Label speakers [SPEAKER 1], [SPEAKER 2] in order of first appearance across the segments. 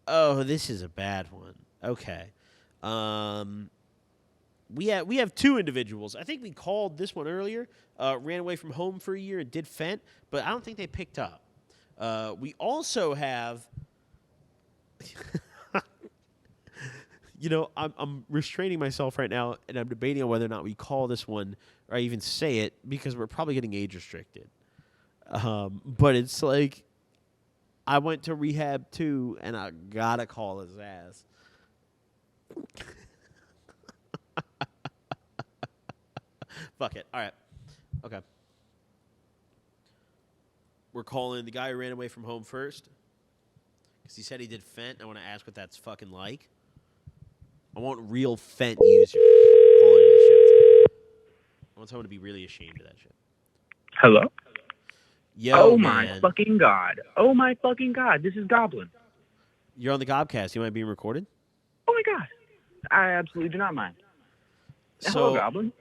[SPEAKER 1] Oh, this is a bad one. Okay. We have two individuals. I think we called this one earlier. Ran away from home for a year and did Fent, but I don't think they picked up. We also have, I'm restraining myself right now, and I'm debating on whether or not we call this one or I even say it because we're probably getting age restricted. But it's like I went to rehab too, and I gotta call his ass. Fuck it. All right. Okay. We're calling the guy who ran away from home first because he said he did Fent. I want to ask what that's fucking like. I want real Fent users calling the show today. I want someone to be really ashamed of that shit.
[SPEAKER 2] Hello?
[SPEAKER 1] Yo,
[SPEAKER 2] my fucking God. Oh, my fucking God. This is Goblin.
[SPEAKER 1] You're on the Gobcast. You mind being recorded?
[SPEAKER 2] Oh, my God. I absolutely do not mind.
[SPEAKER 1] So,
[SPEAKER 2] hello, Goblin.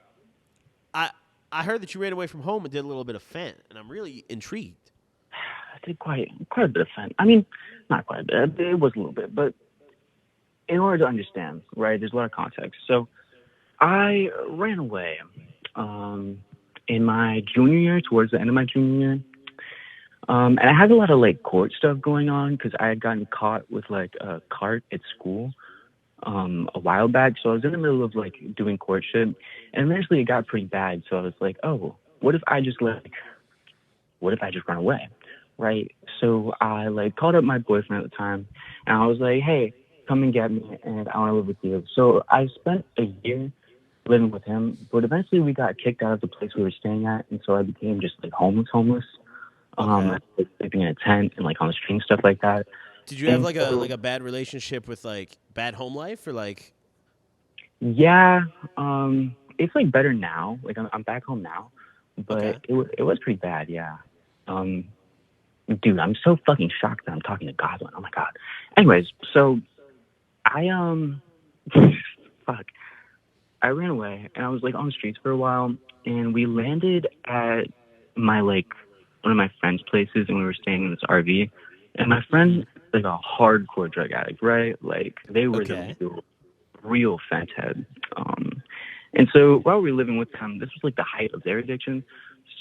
[SPEAKER 1] I heard that you ran away from home and did a little bit of Fent, and I'm really intrigued.
[SPEAKER 2] I did quite a bit of Fent. I mean, not quite a bit. It was a little bit, but in order to understand, right, there's a lot of context. So I ran away in my junior year, towards the end of my junior year. And I had a lot of, like, court stuff going on because I had gotten caught with, like, a cart at school a while back. So I was in the middle of, like, doing court shit. And eventually it got pretty bad. So I was like, oh, what if I just run away? Right? So I, like, called up my boyfriend at the time. And I was like, hey, come and get me. And I want to live with you. So I spent a year living with him. But eventually we got kicked out of the place we were staying at. And so I became just, like, homeless.
[SPEAKER 1] Okay.
[SPEAKER 2] Sleeping in a tent and, like, on the street and stuff like that.
[SPEAKER 1] Did you have like a bad relationship with like bad home life or like?
[SPEAKER 2] Yeah, it's like better now. Like I'm back home now, but
[SPEAKER 1] Okay.
[SPEAKER 2] it was pretty bad. Yeah. Dude, I'm so fucking shocked that I'm talking to Goblin. Oh my God. Anyways, so I fuck, I ran away and I was like on the streets for a while, and we landed at my like one of my friend's places, and we were staying in this RV. And my friend, like a hardcore drug addict, right? Like they were the real Fent head. And so while we were living with them, this was like the height of their addiction.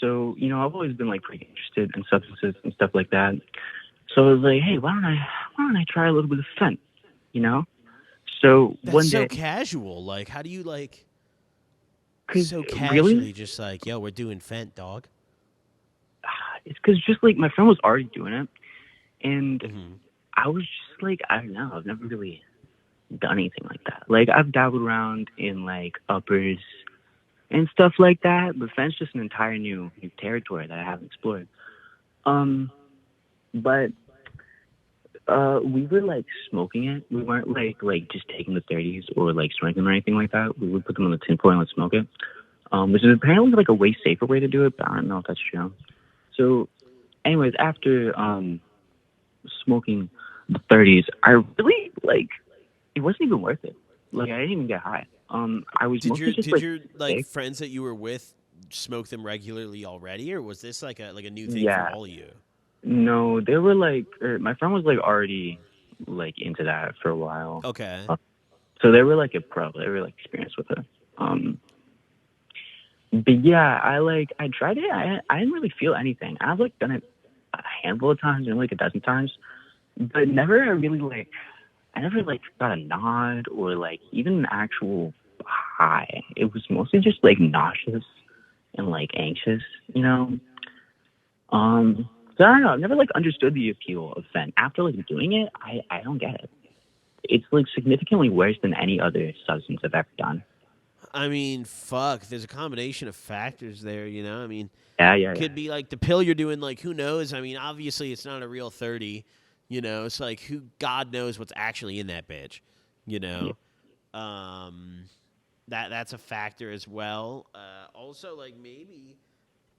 [SPEAKER 2] So, you know, I've always been like pretty interested in substances and stuff like that. So I was like, hey, why don't I try a little bit of Fent, you know? So
[SPEAKER 1] That's
[SPEAKER 2] one
[SPEAKER 1] so
[SPEAKER 2] day,
[SPEAKER 1] casual. Like, how do you like?
[SPEAKER 2] so
[SPEAKER 1] casually,
[SPEAKER 2] really,
[SPEAKER 1] just like, yo, we're doing Fent, dog.
[SPEAKER 2] it's because just like my friend was already doing it, and I was just like, I don't know, I've never really done anything like that. Like I've dabbled around in like uppers and stuff like that, but Fent's just an entire new territory that I haven't explored. But we were like smoking it. We weren't like just taking the 30s or like smoking them or anything like that. We would put them in the tinfoil and smoke it, which is apparently like a way safer way to do it, but I don't know if that's true. So, anyways, after smoking the 30s, I really like it wasn't even worth it. Like I didn't even get high. I was mostly just
[SPEAKER 1] did your like friends that you were with smoke them regularly already, or was this like a new thing for all of you?
[SPEAKER 2] No, they were like my friend was like already like into that for a while.
[SPEAKER 1] Okay.
[SPEAKER 2] So they were like a pro. They were like experienced with it. But yeah, I tried it. I didn't really feel anything. I've like done it a handful of times, maybe like a dozen times, but never really like. I never like got a nod or like even an actual high. It was mostly just like nauseous and like anxious, you know. So I don't know. I've never like understood the appeal of Fent. After like doing it, I don't get it. It's like significantly worse than any other substance I've ever done.
[SPEAKER 1] I mean, fuck. There's a combination of factors there, you know. I mean,
[SPEAKER 2] Yeah.
[SPEAKER 1] Could be like the pill you're doing. Like, who knows? I mean, obviously, it's not a real 30. You know, it's like who God knows what's actually in that bitch. You know, that's a factor as well. Also, like maybe,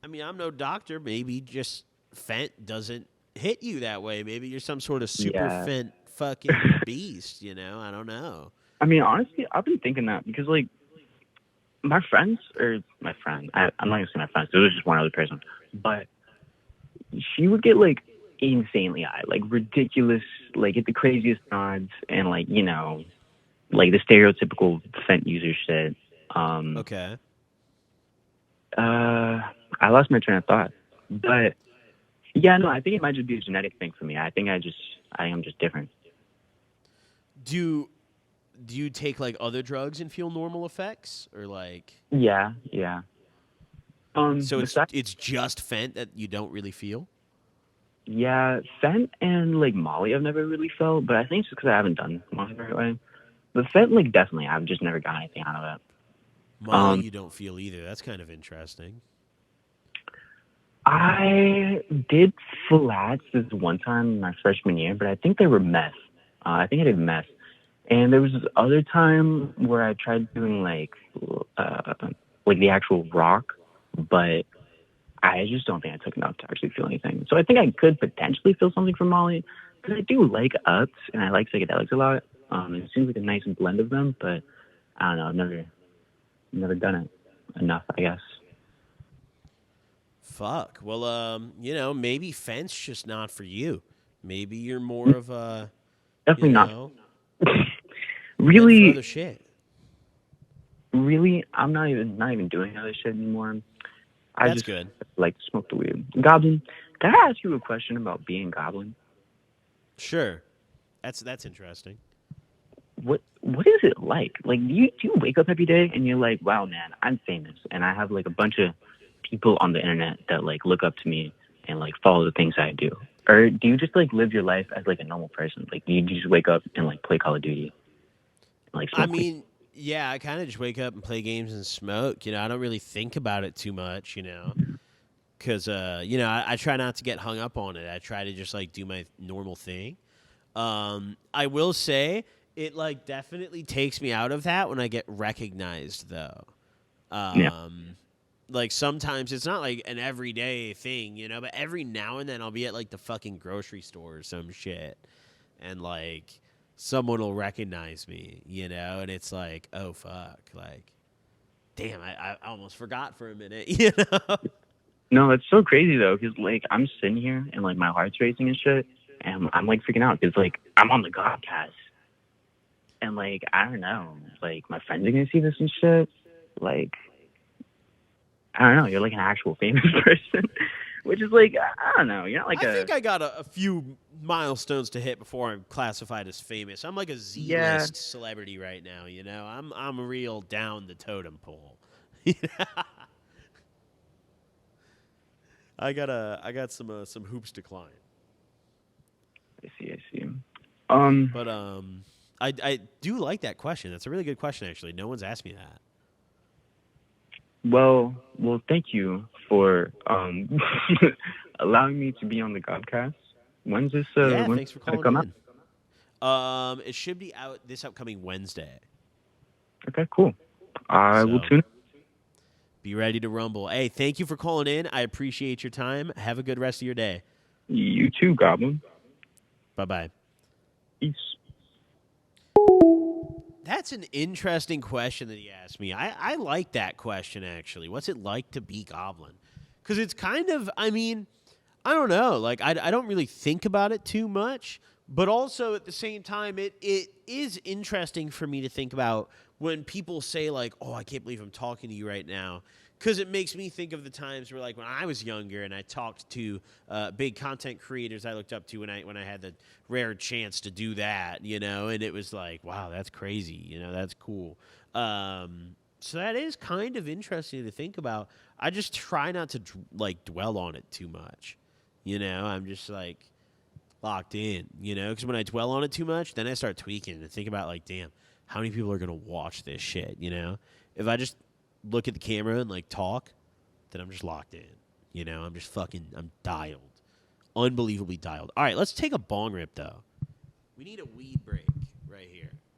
[SPEAKER 1] I mean, I'm no doctor. Maybe just Fent doesn't hit you that way. Maybe you're some sort of super Fent fucking beast. You know, I don't know.
[SPEAKER 2] I mean, honestly, I've been thinking that because like my friend, I'm not gonna say my friends. It was just one other person, but she would get like insanely high, like ridiculous, like at the craziest odds, and like like the stereotypical fent user shit. Um,
[SPEAKER 1] Okay.
[SPEAKER 2] I lost my train of thought, but yeah, no, I think it might just be a genetic thing for me. I am just different.
[SPEAKER 1] Do you take like other drugs and feel normal effects, or like
[SPEAKER 2] Yeah, yeah.
[SPEAKER 1] so
[SPEAKER 2] Besides,
[SPEAKER 1] it's just Fent that you don't really feel?
[SPEAKER 2] yeah, fent and like Molly, I've never really felt, but I think it's just because I haven't done Molly the right way. But fent, like, definitely, I've just never got anything out of it.
[SPEAKER 1] Molly, you don't feel either. That's kind of interesting.
[SPEAKER 2] I did flats this one time my freshman year, but I think they were meth. I think I did meth. And there was this other time where I tried doing uh, like the actual rock, but I just don't think I took enough to actually feel anything. So I think I could potentially feel something from Molly, because I do like ups and I like psychedelics a lot. It seems like a nice blend of them, but I don't know. I've never done it enough, I guess.
[SPEAKER 1] Fuck. Well, maybe Fent's just not for you. Maybe you're more of a, you
[SPEAKER 2] Definitely not.
[SPEAKER 1] know, meant for other
[SPEAKER 2] Really,
[SPEAKER 1] shit.
[SPEAKER 2] really, I'm not even doing other shit anymore. I
[SPEAKER 1] That's
[SPEAKER 2] just
[SPEAKER 1] good.
[SPEAKER 2] like to smoke the weed. Goblin, can I ask you a question about being Goblin?
[SPEAKER 1] Sure. That's interesting.
[SPEAKER 2] What is it like? Like, do you wake up every day and you're like, wow, man, I'm famous, and I have like a bunch of people on the internet that like look up to me and like follow the things I do? Or do you just like live your life as like a normal person? Like, you just wake up and like play Call of Duty, and, like
[SPEAKER 1] I
[SPEAKER 2] smoke weed?
[SPEAKER 1] mean, yeah, I kind of just wake up and play games and smoke. I don't really think about it too much, because, I try not to get hung up on it. I try to just like do my normal thing. I will say it like definitely takes me out of that when I get recognized, though.
[SPEAKER 2] Yeah.
[SPEAKER 1] Like sometimes it's not like an everyday thing, but every now and then I'll be at like the fucking grocery store or some shit, and like someone will recognize me, and it's like, oh fuck, like, damn, I almost forgot for a minute,
[SPEAKER 2] No, that's so crazy though, because like I'm sitting here and like my heart's racing and shit, and I'm like freaking out because like I'm on the Gobcast, and like I don't know, like my friends are gonna see this and shit. Like, I don't know, you're like an actual famous person, which is like, I don't know, you're not like
[SPEAKER 1] I
[SPEAKER 2] a,
[SPEAKER 1] think I got a few milestones to hit before I'm classified as famous. I'm like a
[SPEAKER 2] yeah.
[SPEAKER 1] Z-list celebrity right now, I'm real down the totem pole. I got some hoops to climb.
[SPEAKER 2] I see. Um,
[SPEAKER 1] But I do like that question. That's a really good question, actually. No one's asked me that.
[SPEAKER 2] well, thank you for allowing me to be on the Gobcast.
[SPEAKER 1] Yeah,
[SPEAKER 2] When's
[SPEAKER 1] thanks for
[SPEAKER 2] this gonna
[SPEAKER 1] calling
[SPEAKER 2] come out?
[SPEAKER 1] in. It should be out this upcoming Wednesday.
[SPEAKER 2] Okay, cool. I will
[SPEAKER 1] So
[SPEAKER 2] tune.
[SPEAKER 1] be ready to rumble. Hey, thank you for calling in. I appreciate your time. Have a good rest of your day.
[SPEAKER 2] You too, Goblin.
[SPEAKER 1] Bye bye.
[SPEAKER 2] Peace.
[SPEAKER 1] That's an interesting question that he asked me. I like that question, actually. What's it like to be Goblin? Because it's kind of, I don't know. Like, I don't really think about it too much. But also, at the same time, it is interesting for me to think about when people say, like, oh, I can't believe I'm talking to you right now. Because it makes me think of the times where, like, when I was younger and I talked to big content creators I looked up to when I had the rare chance to do that, and it was like, wow, that's crazy, that's cool. So that is kind of interesting to think about. I just try not to like dwell on it too much. I'm just like locked in, because when I dwell on it too much, then I start tweaking and think about like, damn, how many people are gonna watch this shit? If I just look at the camera and like talk, then I'm just locked in. I'm dialed, unbelievably dialed. All right, let's take a bong rip though. We need a weed break.